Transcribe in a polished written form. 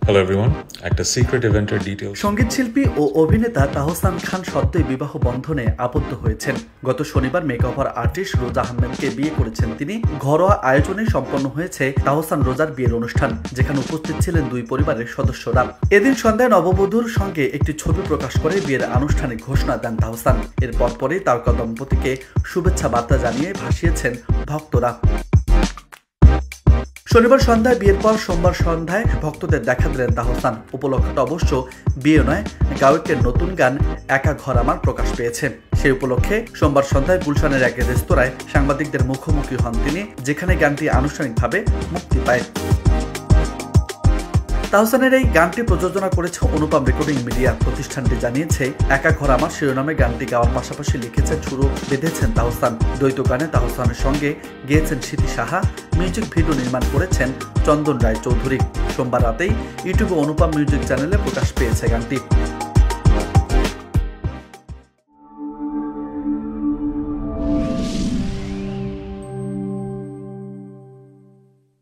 Hello everyone, একটা secret ইভেন্টের details. সঙ্গীত শিল্পী ও অভিনেতা তাহসান খান সদ্যই বিবাহ বন্ধনে আবদ্ধ হয়েছেন। গত শনিবার মেকওভার আর্টিস্ট রোজা আহমেদকে বিয়ে করেছেন তিনি। ঘরোয়া আয়োজনে সম্পন্ন হয়েছে তাহসান রোজার বিয়ের অনুষ্ঠান, যেখানে উপস্থিত ছিলেন দুই পরিবারের সদস্যরা। এদিন সন্ধ্যায় নববধূর সঙ্গে একটি ছবি প্রকাশ করে বিয়ের আনুষ্ঠানিক ঘোষণা দেন তাহসান। এর পরপরই তারকা দম্পতিকে শুভেচ্ছা বার্তা জানিয়ে ভাসিয়েছেন ভক্তরা। শনিবার সন্ধ্যায় বিয়ের পর সোমবার সন্ধ্যায় ভক্তদের দেখা দিলেন তাহসান। উপলক্ষটা অবশ্য বিয়ে নয়, গায়কের নতুন গান একা ঘর আমার প্রকাশ পেয়েছে। সেই উপলক্ষে সোমবার সন্ধ্যায় গুলশানের এক রেস্তোরাঁয় সাংবাদিকদের মুখোমুখি হন তিনি, যেখানে গানটি আনুষ্ঠানিকভাবে মুক্তি পায়। তাহসানের এই গানটি প্রযোজনা করেছে অনুপম রেকর্ডিং মিডিয়া। প্রতিষ্ঠানটি জানিয়েছে, একা ঘর আমার শিরোনামে গানটি গাওয়ার পাশাপাশি লিখেছেন, সুরও বেঁধেছেন তাহসান। দ্বৈত গানে তাহসানের সঙ্গে গেয়েছেন স্মৃতি সাহা। মিউজিক ভিডিও নির্মাণ করেছেন চন্দন রায় চৌধুরী। সোমবার রাতেই ইউটিউবে অনুপম মিউজিক চ্যানেলে প্রকাশ পেয়েছে গানটি।